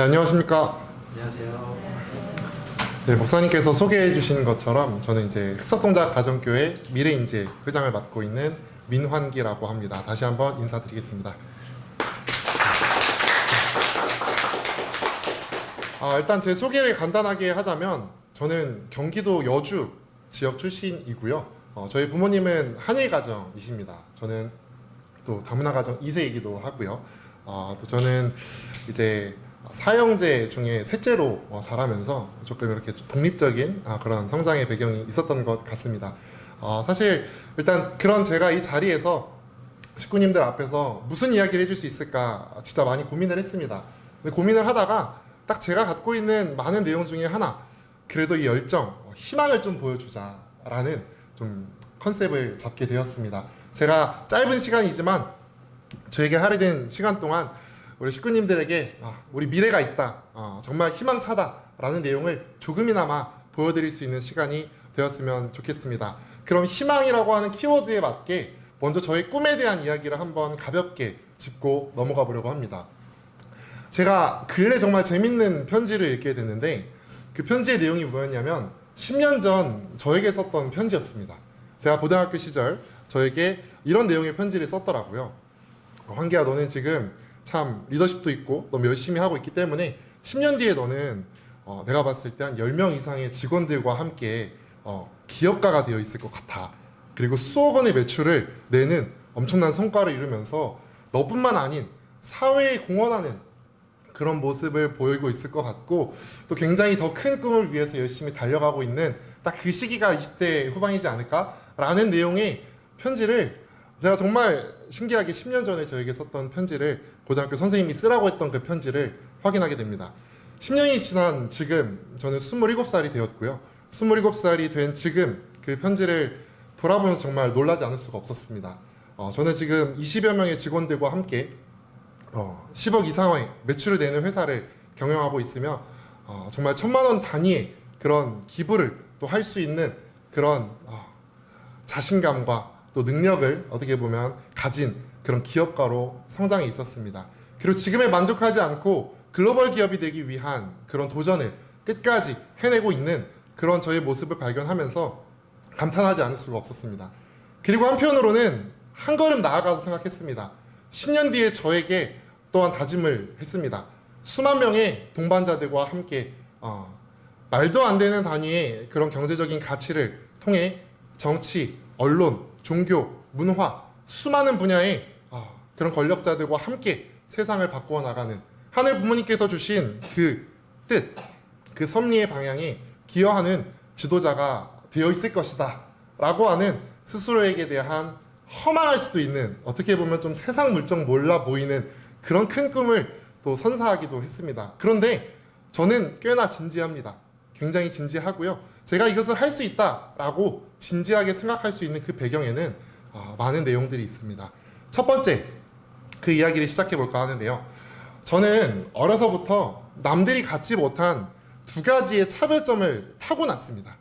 네, 안녕하십니까. 안녕하세요. 네, 목사님께서 소개해 주신 것처럼 저는 이제 흑석동작 가정교회 미래인재 회장을 맡고 있는 민환기라고 합니다. 다시 한번 인사드리겠습니다. 일단 제 소개를 간단하게 하자면 저는 경기도 여주 지역 출신이고요. 저희 부모님은 한일 가정이십니다. 저는 또 다문화 가정 2세이기도 하고요. 또 저는 이제 사형제 중에 셋째로 자라면서 조금 이렇게 독립적인 그런 성장의 배경이 있었던 것 같습니다. 사실 일단 그런 제가 이 자리에서 식구님들 앞에서 무슨 이야기를 해줄 수 있을까 진짜 많이 고민을 했습니다. 근데 고민을 하다가 딱 제가 갖고 있는 많은 내용 중에 하나, 그래도 이 열정, 희망을 좀 보여주자라는 좀 컨셉을 잡게 되었습니다. 제가 짧은 시간이지만 저에게 할애된 시간 동안 우리 식구님들에게 우리 미래가 있다, 정말 희망차다라는 내용을 조금이나마 보여드릴 수 있는 시간이 되었으면 좋겠습니다. 그럼 희망이라고 하는 키워드에 맞게 먼저 저의 꿈에 대한 이야기를 한번 가볍게 짚고 넘어가 보려고 합니다. 제가 근래 정말 재밌는 편지를 읽게 됐는데 그 편지의 내용이 뭐였냐면 10년 전 저에게 썼던 편지였습니다. 제가 고등학교 시절 저에게 이런 내용의 편지를 썼더라고요. 환기야, 너는 지금 참 리더십도 있고 너무 열심히 하고 있기 때문에 10년 뒤에 너는 내가 봤을 때 한 10명 이상의 직원들과 함께 기업가가 되어 있을 것 같아. 그리고 수억 원의 매출을 내는 엄청난 성과를 이루면서 너뿐만 아닌 사회에 공헌하는 그런 모습을 보이고 있을 것 같고, 또 굉장히 더 큰 꿈을 위해서 열심히 달려가고 있는 딱 그 시기가 20대 후반이지 않을까라는 내용의 편지를 제가 정말 신기하게 10년 전에 저에게 썼던 편지를 고등학교 선생님이 쓰라고 했던 그 편지를 확인하게 됩니다. 10년이 지난 지금 저는 27살이 되었고요. 27살이 된 지금 그 편지를 돌아보면서 정말 놀라지 않을 수가 없었습니다. 저는 지금 20여 명의 직원들과 함께 10억 이상의 매출을 내는 회사를 경영하고 있으며 정말 1,000만 원 단위의 그런 기부를 또 할 수 있는 그런 자신감과 또 능력을 어떻게 보면 가진 그런 기업가로 성장해 있었습니다. 그리고 지금에 만족하지 않고 글로벌 기업이 되기 위한 그런 도전을 끝까지 해내고 있는 그런 저의 모습을 발견하면서 감탄하지 않을 수가 없었습니다. 그리고 한편으로는 한 걸음 나아가서 생각했습니다. 10년 뒤에 저에게 또한 다짐을 했습니다. 수만 명의 동반자들과 함께 말도 안 되는 단위의 그런 경제적인 가치를 통해 정치, 언론, 종교, 문화, 수많은 분야의 그런 권력자들과 함께 세상을 바꾸어 나가는 하늘 부모님께서 주신 그 뜻, 그 섭리의 방향에 기여하는 지도자가 되어 있을 것이다 라고 하는 스스로에게 대한 허망할 수도 있는, 어떻게 보면 좀 세상 물정 몰라 보이는 그런 큰 꿈을 또 선사하기도 했습니다. 그런데 저는 꽤나 진지합니다. 굉장히 진지하고요. 제가 이것을 할 수 있다라고 진지하게 생각할 수 있는 그 배경에는 많은 내용들이 있습니다. 첫 번째, 그 이야기를 시작해 볼까 하는데요. 저는 어려서부터 남들이 갖지 못한 두 가지의 차별점을 타고났습니다.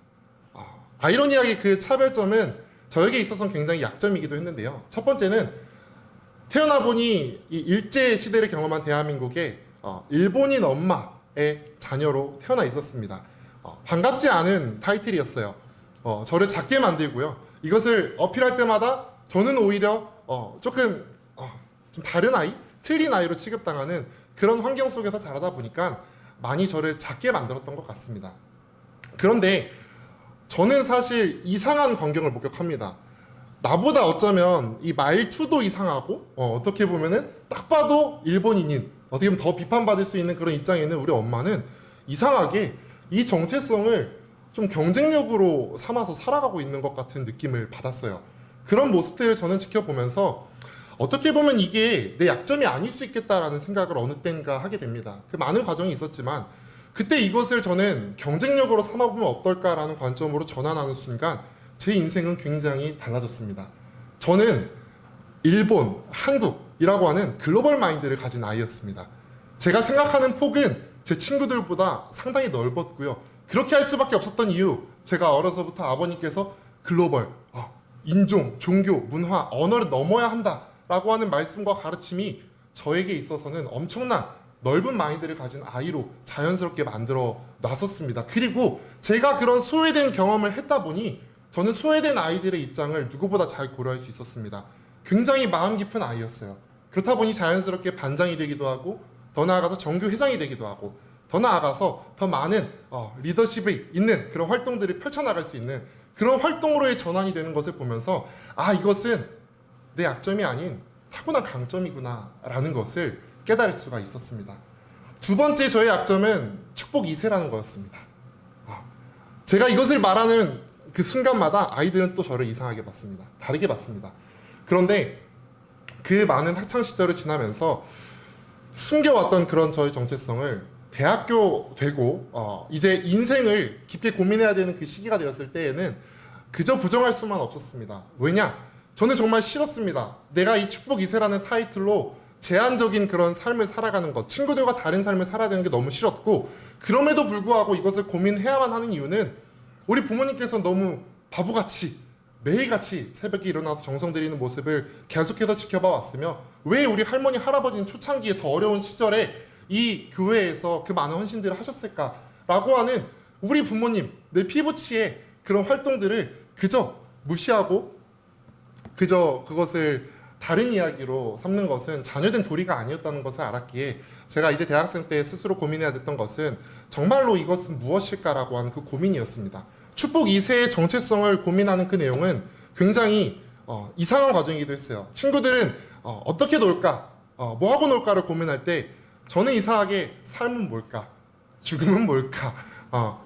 아이러니하게 그 차별점은 저에게 있어서는 굉장히 약점이기도 했는데요. 첫 번째는 태어나 보니 이 일제 시대를 경험한 대한민국에 일본인 엄마의 자녀로 태어나 있었습니다. 반갑지 않은 타이틀이었어요. 저를 작게 만들고요. 이것을 어필할 때마다 저는 오히려 조금 좀 다른 아이, 틀린 아이로 취급당하는 그런 환경 속에서 자라다 보니까 많이 저를 작게 만들었던 것 같습니다. 그런데 저는 사실 이상한 광경을 목격합니다. 나보다 어쩌면 이 말투도 이상하고 어떻게 보면은 딱 봐도 일본인인, 어떻게 보면 더 비판받을 수 있는 그런 입장에 있는 우리 엄마는 이상하게 이 정체성을 좀 경쟁력으로 삼아서 살아가고 있는 것 같은 느낌을 받았어요. 그런 모습들을 저는 지켜보면서 어떻게 보면 이게 내 약점이 아닐 수 있겠다라는 생각을 어느 땐가 하게 됩니다. 그 많은 과정이 있었지만 그때 이것을 저는 경쟁력으로 삼아보면 어떨까라는 관점으로 전환하는 순간 제 인생은 굉장히 달라졌습니다. 저는 일본, 한국이라고 하는 글로벌 마인드를 가진 아이였습니다. 제가 생각하는 폭은 제 친구들보다 상당히 넓었고요. 그렇게 할 수밖에 없었던 이유, 제가 어려서부터 아버님께서 글로벌, 인종, 종교, 문화, 언어를 넘어야 한다라고 하는 말씀과 가르침이 저에게 있어서는 엄청난 넓은 마인드를 가진 아이로 자연스럽게 만들어 놨었습니다. 그리고 제가 그런 소외된 경험을 했다 보니 저는 소외된 아이들의 입장을 누구보다 잘 고려할 수 있었습니다. 굉장히 마음 깊은 아이였어요. 그렇다 보니 자연스럽게 반장이 되기도 하고 더 나아가서 정교 회장이 되기도 하고 더 나아가서 더 많은 리더십이 있는 그런 활동들을 펼쳐나갈 수 있는 그런 활동으로의 전환이 되는 것을 보면서 이것은 내 약점이 아닌 타고난 강점이구나 라는 것을 깨달을 수가 있었습니다. 두 번째 저의 약점은 축복 2세라는 거였습니다. 제가 이것을 말하는 그 순간마다 아이들은 또 저를 이상하게 봤습니다. 다르게 봤습니다. 그런데 그 많은 학창 시절을 지나면서 숨겨왔던 그런 저의 정체성을 대학교 되고 이제 인생을 깊게 고민해야 되는 그 시기가 되었을 때에는 그저 부정할 수만 없었습니다. 왜냐? 저는 정말 싫었습니다. 내가 이 축복 2세라는 타이틀로 제한적인 그런 삶을 살아가는 것, 친구들과 다른 삶을 살아야 되는 게 너무 싫었고, 그럼에도 불구하고 이것을 고민해야만 하는 이유는 우리 부모님께서 너무 바보같이 매일같이 새벽에 일어나서 정성 들이는 모습을 계속해서 지켜봐 왔으며, 왜 우리 할머니 할아버지는 초창기에 더 어려운 시절에 이 교회에서 그 많은 헌신들을 하셨을까라고 하는 우리 부모님 내 피부치의 그런 활동들을 그저 무시하고 그저 그것을 다른 이야기로 삼는 것은 자녀된 도리가 아니었다는 것을 알았기에 제가 이제 대학생 때 스스로 고민해야 됐던 것은 정말로 이것은 무엇일까라고 하는 그 고민이었습니다. 축복 2세의 정체성을 고민하는 그 내용은 굉장히 이상한 과정이기도 했어요. 친구들은 어떻게 놀까, 뭐 하고 놀까를 고민할 때 저는 이상하게 삶은 뭘까, 죽음은 뭘까,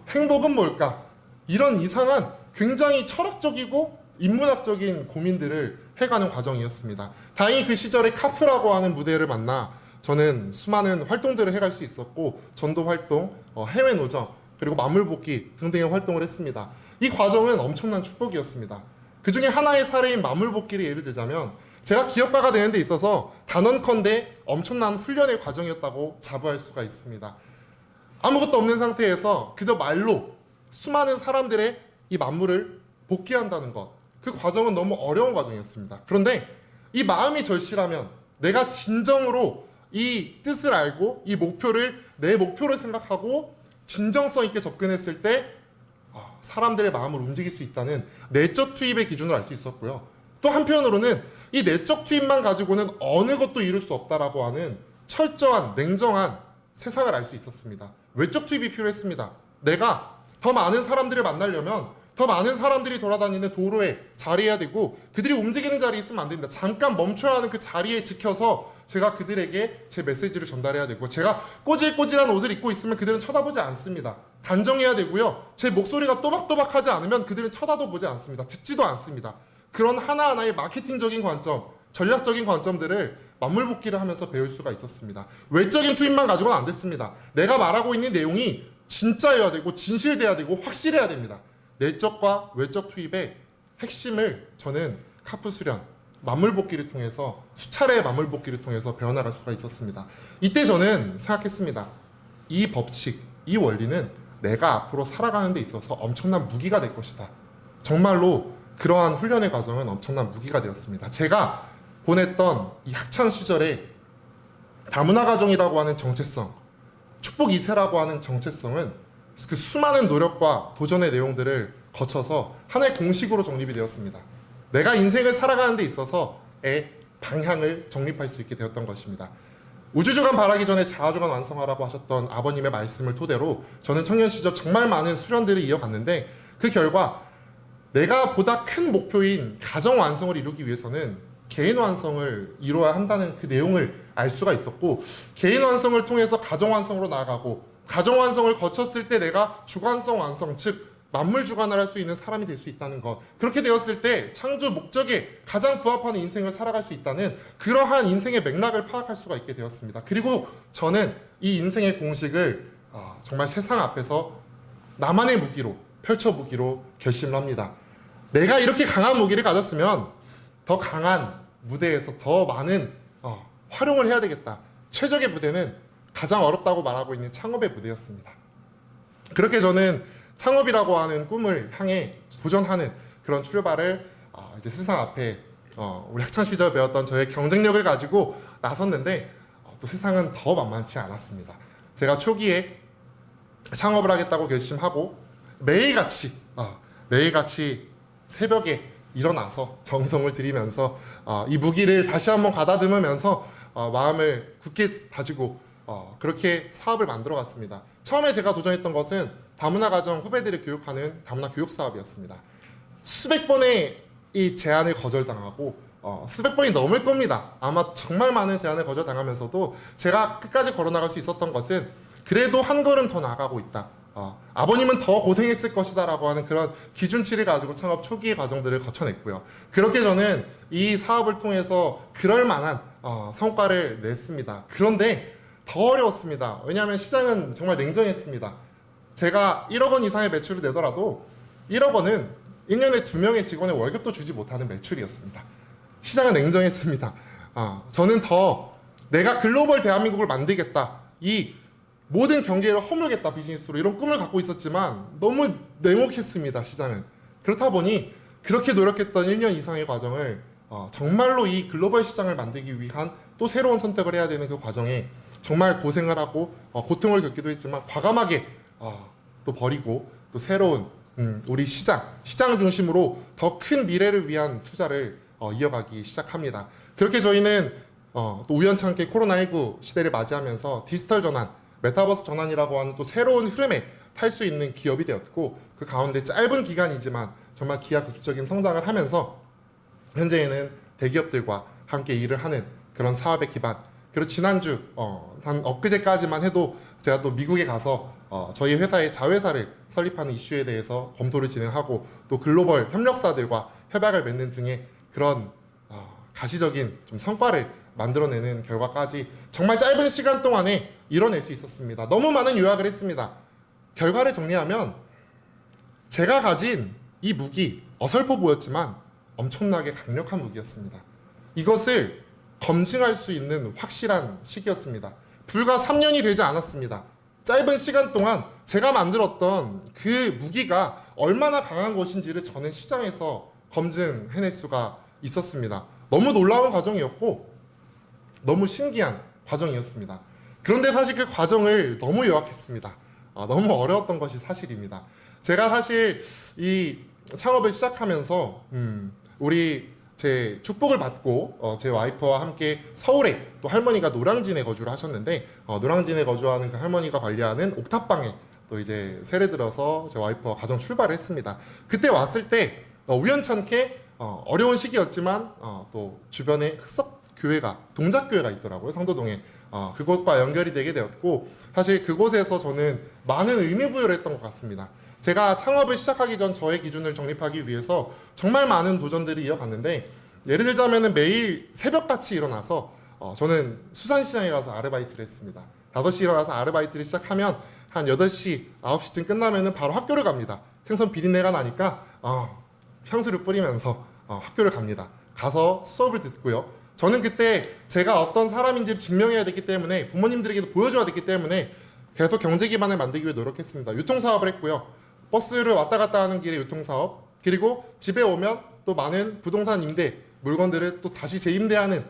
행복은 뭘까, 이런 이상한 굉장히 철학적이고 인문학적인 고민들을 해가는 과정이었습니다. 다행히 그 시절에 카프라고 하는 무대를 만나 저는 수많은 활동들을 해갈 수 있었고, 전도 활동, 해외 노정, 그리고 만물복귀 등등의 활동을 했습니다. 이 과정은 엄청난 축복이었습니다. 그 중에 하나의 사례인 만물복귀를 예를 들자면, 제가 기업가가 되는 데 있어서 단언컨대 엄청난 훈련의 과정이었다고 자부할 수가 있습니다. 아무것도 없는 상태에서 그저 말로 수많은 사람들의 이 만물을 복귀한다는 것, 그 과정은 너무 어려운 과정이었습니다. 그런데 이 마음이 절실하면, 내가 진정으로 이 뜻을 알고 이 목표를 내 목표로 생각하고 진정성 있게 접근했을 때 사람들의 마음을 움직일 수 있다는 내적 투입의 기준을 알 수 있었고요. 또 한편으로는 이 내적 투입만 가지고는 어느 것도 이룰 수 없다라고 하는 철저한 냉정한 세상을 알 수 있었습니다. 외적 투입이 필요했습니다. 내가 더 많은 사람들을 만나려면 더 많은 사람들이 돌아다니는 도로에 자리해야 되고, 그들이 움직이는 자리에 있으면 안 됩니다. 잠깐 멈춰야 하는 그 자리에 지켜서 제가 그들에게 제 메시지를 전달해야 되고, 제가 꼬질꼬질한 옷을 입고 있으면 그들은 쳐다보지 않습니다. 단정해야 되고요. 제 목소리가 또박또박하지 않으면 그들은 쳐다도 보지 않습니다. 듣지도 않습니다. 그런 하나하나의 마케팅적인 관점, 전략적인 관점들을 만물복귀를 하면서 배울 수가 있었습니다. 외적인 투입만 가지고는 안 됐습니다. 내가 말하고 있는 내용이 진짜여야 되고 진실돼야 되고 확실해야 됩니다. 내적과 외적 투입의 핵심을 저는 카프 수련, 만물복귀를 통해서 수차례의 만물복귀를 통해서 배워나갈 수가 있었습니다. 이때 저는 생각했습니다. 이 법칙, 이 원리는 내가 앞으로 살아가는 데 있어서 엄청난 무기가 될 것이다. 정말로 그러한 훈련의 과정은 엄청난 무기가 되었습니다. 제가 보냈던 이 학창 시절에 다문화 가정이라고 하는 정체성, 축복 2세라고 하는 정체성은 그 수많은 노력과 도전의 내용들을 거쳐서 하나의 공식으로 정립이 되었습니다. 내가 인생을 살아가는 데 있어서의 방향을 정립할 수 있게 되었던 것입니다. 우주주간 바라기 전에 자아주간 완성하라고 하셨던 아버님의 말씀을 토대로 저는 청년 시절 정말 많은 수련들을 이어갔는데, 그 결과 내가 보다 큰 목표인 가정 완성을 이루기 위해서는 개인 완성을 이루어야 한다는 그 내용을 알 수가 있었고, 개인 완성을 통해서 가정 완성으로 나아가고, 가정 완성을 거쳤을 때 내가 주관성 완성, 즉 만물 주관을 할 수 있는 사람이 될 수 있다는 것, 그렇게 되었을 때 창조 목적에 가장 부합하는 인생을 살아갈 수 있다는 그러한 인생의 맥락을 파악할 수가 있게 되었습니다. 그리고 저는 이 인생의 공식을 정말 세상 앞에서 나만의 무기로 펼쳐보기로 결심을 합니다. 내가 이렇게 강한 무기를 가졌으면 더 강한 무대에서 더 많은 활용을 해야 되겠다. 최적의 무대는 가장 어렵다고 말하고 있는 창업의 무대였습니다. 그렇게 저는 창업이라고 하는 꿈을 향해 도전하는 그런 출발을 이제 세상 앞에 우리 학창 시절 배웠던 저의 경쟁력을 가지고 나섰는데, 또 세상은 더 만만치 않았습니다. 제가 초기에 창업을 하겠다고 결심하고 매일같이 새벽에 일어나서 정성을 들이면서 이 무기를 다시 한번 가다듬으면서 마음을 굳게 다지고 그렇게 사업을 만들어 갔습니다. 처음에 제가 도전했던 것은 다문화 가정 후배들을 교육하는 다문화 교육 사업이었습니다. 수백 번의 이 제안을 거절당하고 수백 번이 넘을 겁니다. 아마 정말 많은 제안을 거절당하면서도 제가 끝까지 걸어나갈 수 있었던 것은 그래도 한 걸음 더 나아가고 있다. 아버님은 더 고생했을 것이다 라고 하는 그런 기준치를 가지고 창업 초기의 과정들을 거쳐냈고요. 그렇게 저는 이 사업을 통해서 그럴 만한 성과를 냈습니다. 그런데 더 어려웠습니다. 왜냐하면 시장은 정말 냉정했습니다. 제가 1억 원 이상의 매출을 내더라도 1억 원은 1년에 2명의 직원의 월급도 주지 못하는 매출이었습니다. 시장은 냉정했습니다. 저는 더 내가 글로벌 대한민국을 만들겠다. 이 모든 경계를 허물겠다 비즈니스로 이런 꿈을 갖고 있었지만 너무 냉혹했습니다. 시장은. 그렇다 보니 그렇게 노력했던 1년 이상의 과정을 정말로 이 글로벌 시장을 만들기 위한 또 새로운 선택을 해야 되는 그 과정에 정말 고생을 하고 고통을 겪기도 했지만 과감하게 또 버리고 또 새로운 우리 시장 중심으로 더 큰 미래를 위한 투자를 이어가기 시작합니다. 그렇게 저희는 또 우연찮게 코로나19 시대를 맞이하면서 디지털 전환, 메타버스 전환이라고 하는 또 새로운 흐름에 탈 수 있는 기업이 되었고 그 가운데 짧은 기간이지만 정말 기하급수적인 성장을 하면서 현재에는 대기업들과 함께 일을 하는 그런 사업의 기반. 그리고 지난주 단 엊그제까지만 해도 제가 또 미국에 가서 저희 회사의 자회사를 설립하는 이슈에 대해서 검토를 진행하고 또 글로벌 협력사들과 협약을 맺는 등의 그런 가시적인 좀 성과를 만들어내는 결과까지 정말 짧은 시간 동안에 이뤄낼 수 있었습니다. 너무 많은 요약을 했습니다. 결과를 정리하면 제가 가진 이 무기 어설퍼 보였지만 엄청나게 강력한 무기였습니다. 이것을 검증할 수 있는 확실한 시기였습니다. 불과 3년이 되지 않았습니다. 짧은 시간 동안 제가 만들었던 그 무기가 얼마나 강한 것인지를 저는 시장에서 검증해낼 수가 있었습니다. 너무 놀라운 과정이었고 너무 신기한 과정이었습니다. 그런데 사실 그 과정을 너무 요약했습니다. 너무 어려웠던 것이 사실입니다. 제가 사실 이 창업을 시작하면서 제 축복을 받고 제 와이프와 함께 서울에 또 할머니가 노량진에 거주를 하셨는데 노량진에 거주하는 그 할머니가 관리하는 옥탑방에 또 이제 세례 들어서 제 와이프와 가정 출발을 했습니다. 그때 왔을 때 우연찮게 어려운 시기였지만 또 주변에 흑석 교회가 동작교회가 있더라고요. 상도동에 그곳과 연결이 되게 되었고 사실 그곳에서 저는 많은 의미 부여를 했던 것 같습니다. 제가 창업을 시작하기 전 저의 기준을 정립하기 위해서 정말 많은 도전들을 이어갔는데 예를 들자면 매일 새벽같이 일어나서 저는 수산시장에 가서 아르바이트를 했습니다. 5시 일어나서 아르바이트를 시작하면 한 8시, 9시쯤 끝나면 바로 학교를 갑니다. 생선 비린내가 나니까 향수를 뿌리면서 학교를 갑니다. 가서 수업을 듣고요. 저는 그때 제가 어떤 사람인지를 증명해야 됐기 때문에 부모님들에게도 보여줘야 됐기 때문에 계속 경제 기반을 만들기 위해 노력했습니다. 유통사업을 했고요. 버스를 왔다 갔다 하는 길에 유통사업, 그리고 집에 오면 또 많은 부동산 임대 물건들을 또 다시 재임대하는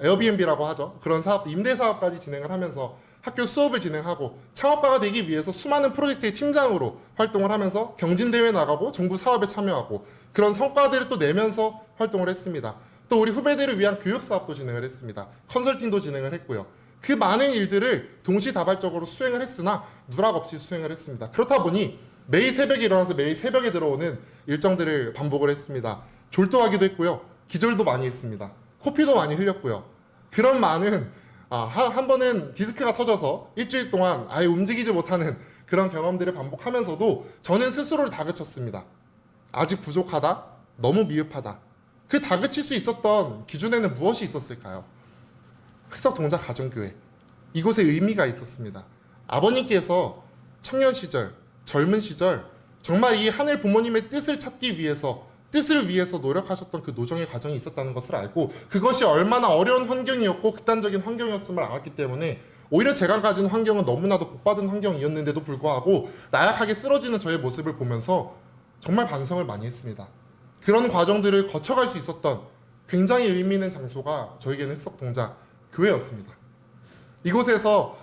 에어비앤비라고 하죠. 그런 사업, 임대 사업까지 진행을 하면서 학교 수업을 진행하고 창업가가 되기 위해서 수많은 프로젝트의 팀장으로 활동을 하면서 경진대회 나가고 정부 사업에 참여하고 그런 성과들을 또 내면서 활동을 했습니다. 또 우리 후배들을 위한 교육 사업도 진행을 했습니다. 컨설팅도 진행을 했고요. 그 많은 일들을 동시다발적으로 수행을 했으나 누락 없이 수행을 했습니다. 그렇다 보니 매일 새벽에 일어나서 매일 새벽에 들어오는 일정들을 반복을 했습니다. 졸도하기도 했고요. 기절도 많이 했습니다. 코피도 많이 흘렸고요. 그런 많은 한 번은 디스크가 터져서 일주일 동안 아예 움직이지 못하는 그런 경험들을 반복하면서도 저는 스스로를 다그쳤습니다. 아직 부족하다? 너무 미흡하다. 그 다그칠 수 있었던 기준에는 무엇이 있었을까요? 흑석동작 가정교회. 이곳에 의미가 있었습니다. 아버님께서 청년 시절, 젊은 시절 정말 이 하늘 부모님의 뜻을 찾기 위해서 뜻을 위해서 노력하셨던 그 노정의 과정이 있었다는 것을 알고 그것이 얼마나 어려운 환경이었고 극단적인 환경이었음을 알았기 때문에 오히려 제가 가진 환경은 너무나도 복받은 환경이었는데도 불구하고 나약하게 쓰러지는 저의 모습을 보면서 정말 반성을 많이 했습니다. 그런 과정들을 거쳐갈 수 있었던 굉장히 의미 있는 장소가 저에게는 흑석동작 교회였습니다. 이곳에서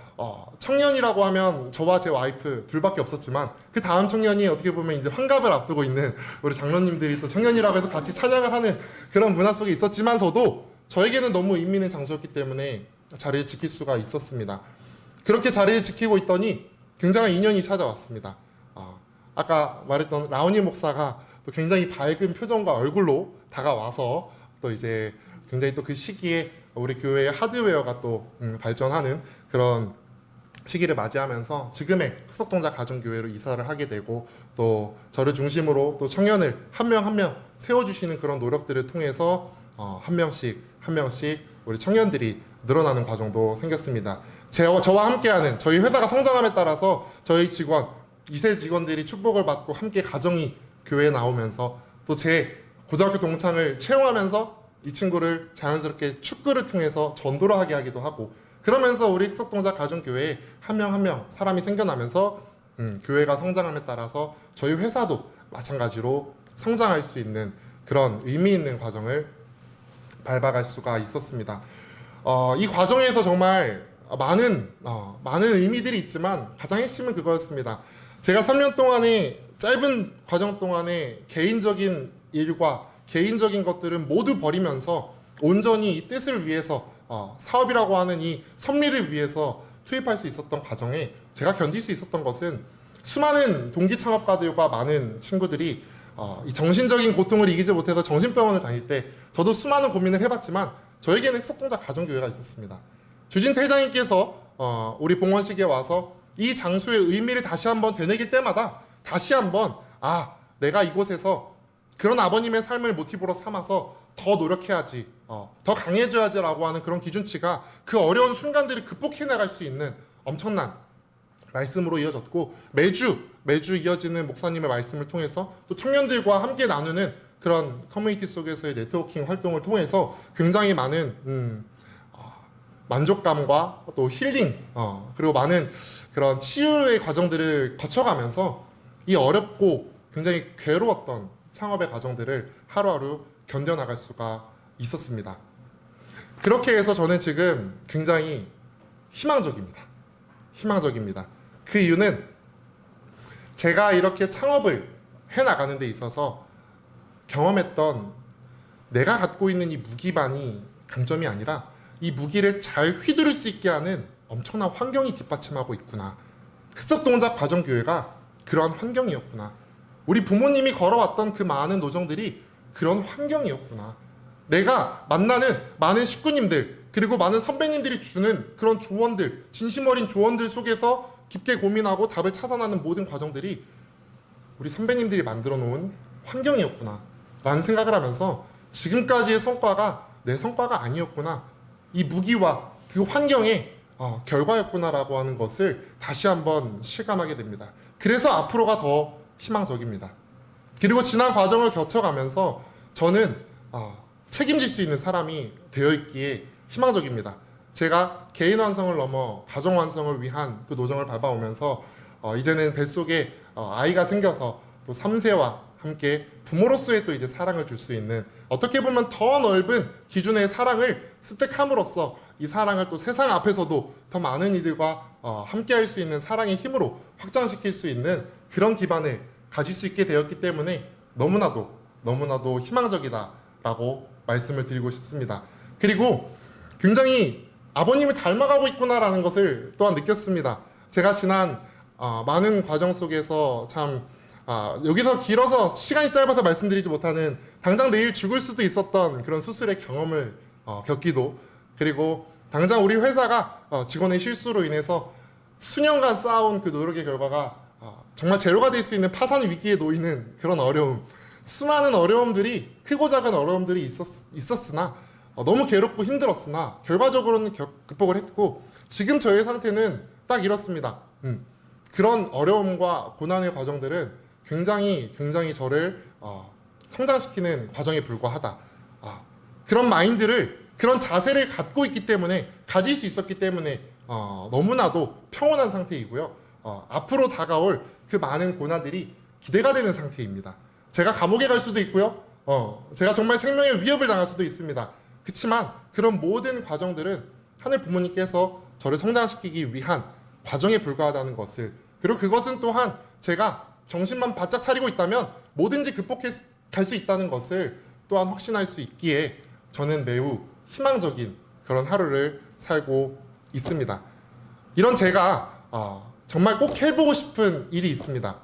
청년이라고 하면 저와 제 와이프 둘밖에 없었지만 그 다음 청년이 어떻게 보면 이제 환갑을 앞두고 있는 우리 장로님들이 또 청년이라고 해서 같이 찬양을 하는 그런 문화 속에 있었지만서도 저에게는 너무 의미 있는 장소였기 때문에 자리를 지킬 수가 있었습니다. 그렇게 자리를 지키고 있더니 굉장한 인연이 찾아왔습니다. 아까 말했던 라오니 목사가 또 굉장히 밝은 표정과 얼굴로 다가와서 또 이제 굉장히 또 그 시기에 우리 교회의 하드웨어가 또 발전하는 그런 시기를 맞이하면서 지금의 흑석동자 가정교회로 이사를 하게 되고 또 저를 중심으로 또 청년을 한 명 한 명 세워주시는 그런 노력들을 통해서 한 명씩 우리 청년들이 늘어나는 과정도 생겼습니다. 저와 함께하는 저희 회사가 성장함에 따라서 저희 직원 2세 직원들이 축복을 받고 함께 가정이 교회에 나오면서 또 제 고등학교 동창을 채용하면서 이 친구를 자연스럽게 축구를 통해서 전도를 하게 하기도 하고 그러면서 우리 흑석동자 가정교회에 한 명 한 명 사람이 생겨나면서 교회가 성장함에 따라서 저희 회사도 마찬가지로 성장할 수 있는 그런 의미 있는 과정을 밟아갈 수가 있었습니다. 이 과정에서 정말 많은 의미들이 있지만 가장 핵심은 그거였습니다. 제가 3년 동안의 짧은 과정 동안에 개인적인 일과 개인적인 것들은 모두 버리면서 온전히 이 뜻을 위해서 사업이라고 하는 이 섭리를 위해서 투입할 수 있었던 과정에 제가 견딜 수 있었던 것은 수많은 동기 창업가들과 많은 친구들이 이 정신적인 고통을 이기지 못해서 정신병원을 다닐 때 저도 수많은 고민을 해봤지만 저에게는 흑석동자 가정교회가 있었습니다. 주진태 회장님께서 우리 봉헌식에 와서 이 장소의 의미를 다시 한번 되새길 때마다 다시 한번 내가 이곳에서 그런 아버님의 삶을 모티브로 삼아서 더 노력해야지, 더 강해져야지라고 하는 그런 기준치가 그 어려운 순간들을 극복해 나갈 수 있는 엄청난 말씀으로 이어졌고 매주 이어지는 목사님의 말씀을 통해서 또 청년들과 함께 나누는 그런 커뮤니티 속에서의 네트워킹 활동을 통해서 굉장히 많은 만족감과 또 힐링 그리고 많은 그런 치유의 과정들을 거쳐가면서 이 어렵고 굉장히 괴로웠던 창업의 과정들을 하루하루 견뎌나갈 수가 있었습니다. 그렇게 해서 저는 지금 굉장히 희망적입니다. 그 이유는 제가 이렇게 창업을 해나가는 데 있어서 경험했던 내가 갖고 있는 이 무기반이 강점이 아니라 이 무기를 잘 휘두를 수 있게 하는 엄청난 환경이 뒷받침하고 있구나. 흑석동자 가정교회가 그러한 환경이었구나. 우리 부모님이 걸어왔던 그 많은 노정들이 그런 환경이었구나. 내가 만나는 많은 식구님들 그리고 많은 선배님들이 주는 그런 조언들, 진심 어린 조언들 속에서 깊게 고민하고 답을 찾아나는 모든 과정들이 우리 선배님들이 만들어 놓은 환경이었구나 라는 생각을 하면서 지금까지의 성과가 내 성과가 아니었구나, 이 무기와 그 환경의 결과였구나라고 하는 것을 다시 한번 실감하게 됩니다. 그래서 앞으로가 더 희망적입니다. 그리고 지난 과정을 거쳐가면서 저는 책임질 수 있는 사람이 되어 있기에 희망적입니다. 제가 개인 완성을 넘어 가정 완성을 위한 그 노정을 밟아오면서 이제는 뱃속에 아이가 생겨서 또 3세와 함께 부모로서의 또 이제 사랑을 줄 수 있는, 어떻게 보면 더 넓은 기준의 사랑을 습득함으로써 이 사랑을 또 세상 앞에서도 더 많은 이들과 함께 할 수 있는 사랑의 힘으로 확장시킬 수 있는 그런 기반을 가질 수 있게 되었기 때문에 너무나도 희망적이다라고 말씀을 드리고 싶습니다. 그리고 굉장히 아버님을 닮아가고 있구나라는 것을 또한 느꼈습니다. 제가 지난 많은 과정 속에서 참 여기서 길어서 시간이 짧아서 말씀드리지 못하는 당장 내일 죽을 수도 있었던 그런 수술의 경험을 겪기도, 그리고 당장 우리 회사가 직원의 실수로 인해서 수년간 쌓아온 그 노력의 결과가 정말 제로가 될 수 있는 파산 위기에 놓이는 그런 어려움, 수많은 어려움들이, 크고 작은 어려움들이 있었으나 너무 괴롭고 힘들었으나 결과적으로는 극복을 했고 지금 저의 상태는 딱 이렇습니다. 그런 어려움과 고난의 과정들은 굉장히 저를 성장시키는 과정에 불과하다. 그런 마인드를, 그런 자세를 가질 수 있었기 때문에 너무나도 평온한 상태이고요. 앞으로 다가올 그 많은 고난들이 기대가 되는 상태입니다. 제가 감옥에 갈 수도 있고요. 제가 정말 생명의 위협을 당할 수도 있습니다. 그렇지만 그런 모든 과정들은 하늘 부모님께서 저를 성장시키기 위한 과정에 불과하다는 것을, 그리고 그것은 또한 제가 정신만 바짝 차리고 있다면 뭐든지 극복해 갈 수 있다는 것을 또한 확신할 수 있기에 저는 매우 희망적인 그런 하루를 살고 있습니다. 이런 제가 정말 꼭 해보고 싶은 일이 있습니다.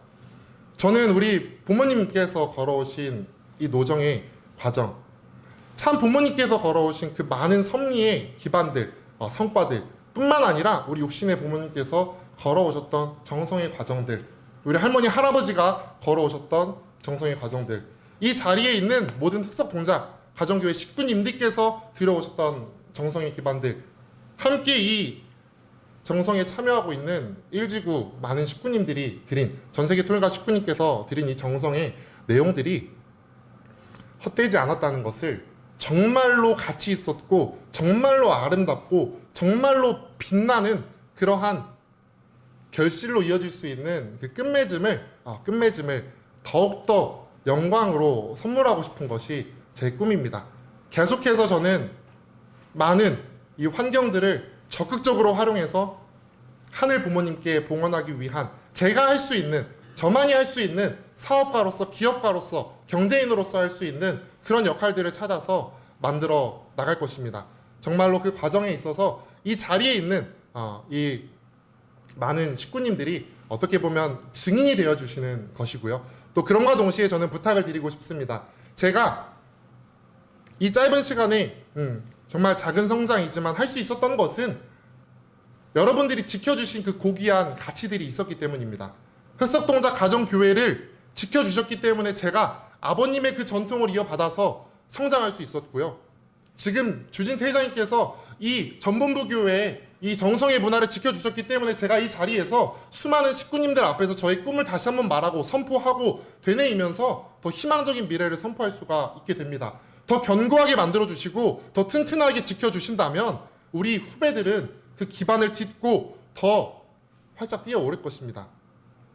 저는 우리 부모님께서 걸어오신 이 노정의 과정, 참 부모님께서 걸어오신 그 많은 섭리의 기반들, 성과들 뿐만 아니라 우리 육신의 부모님께서 걸어오셨던 정성의 과정들, 우리 할머니 할아버지가 걸어오셨던 정성의 과정들, 이 자리에 있는 모든 흑석 동작 가정교회 식구님들께서 들어오셨던 정성의 기반들, 함께 이 정성에 참여하고 있는 1지구 많은 식구님들이 드린, 전세계 통일가 식구님께서 드린 이 정성의 내용들이 헛되지 않았다는 것을, 정말로 가치 있었고 정말로 아름답고 정말로 빛나는 그러한 결실로 이어질 수 있는 그 끝맺음을 더욱더 영광으로 선물하고 싶은 것이 제 꿈입니다. 계속해서 저는 많은 이 환경들을 적극적으로 활용해서 하늘 부모님께 봉헌하기 위한, 제가 할 수 있는, 저만이 할 수 있는 사업가로서, 기업가로서, 경제인으로서 할 수 있는 그런 역할들을 찾아서 만들어 나갈 것입니다. 정말로 그 과정에 있어서 이 자리에 있는 이 많은 식구님들이 어떻게 보면 증인이 되어 주시는 것이고요. 또 그럼과 동시에 저는 부탁을 드리고 싶습니다. 제가 이 짧은 시간에 정말 작은 성장이지만 할 수 있었던 것은 여러분들이 지켜주신 그 고귀한 가치들이 있었기 때문입니다. 흑석동작 가정교회를 지켜주셨기 때문에 제가 아버님의 그 전통을 이어받아서 성장할 수 있었고요. 지금 주진 회장님께서 이 전본부교회의 이 정성의 문화를 지켜주셨기 때문에 제가 이 자리에서 수많은 식구님들 앞에서 저의 꿈을 다시 한번 말하고 선포하고 되뇌이면서 더 희망적인 미래를 선포할 수가 있게 됩니다. 더 견고하게 만들어주시고 더 튼튼하게 지켜주신다면 우리 후배들은 그 기반을 딛고 더 활짝 뛰어오를 것입니다.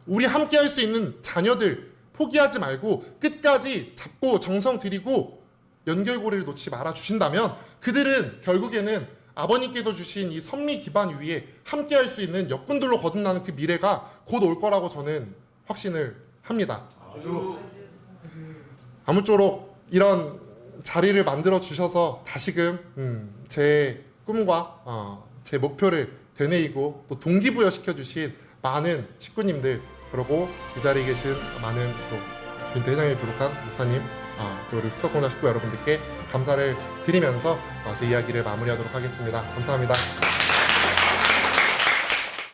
우리 함께 할 수 있는 자녀들 포기하지 말고 끝까지 잡고 정성 들이고 연결고리를 놓지 말아 주신다면 그들은 결국에는 아버님께서 주신 이 섭리 기반 위에 함께 할 수 있는 역군들로 거듭나는 그 미래가 곧 올 거라고 저는 확신을 합니다. 아무쪼록 이런 자리를 만들어 주셔서 다시금 제 꿈과 제 목표를 되뇌이고 또 동기부여 시켜주신 많은 식구님들, 그리고 이 자리에 계신 많은 또 주인태 회장님을 비롯한 목사님, 또 우리 흑석동작 식구 여러분들께 감사를 드리면서 제 이야기를 마무리하도록 하겠습니다. 감사합니다.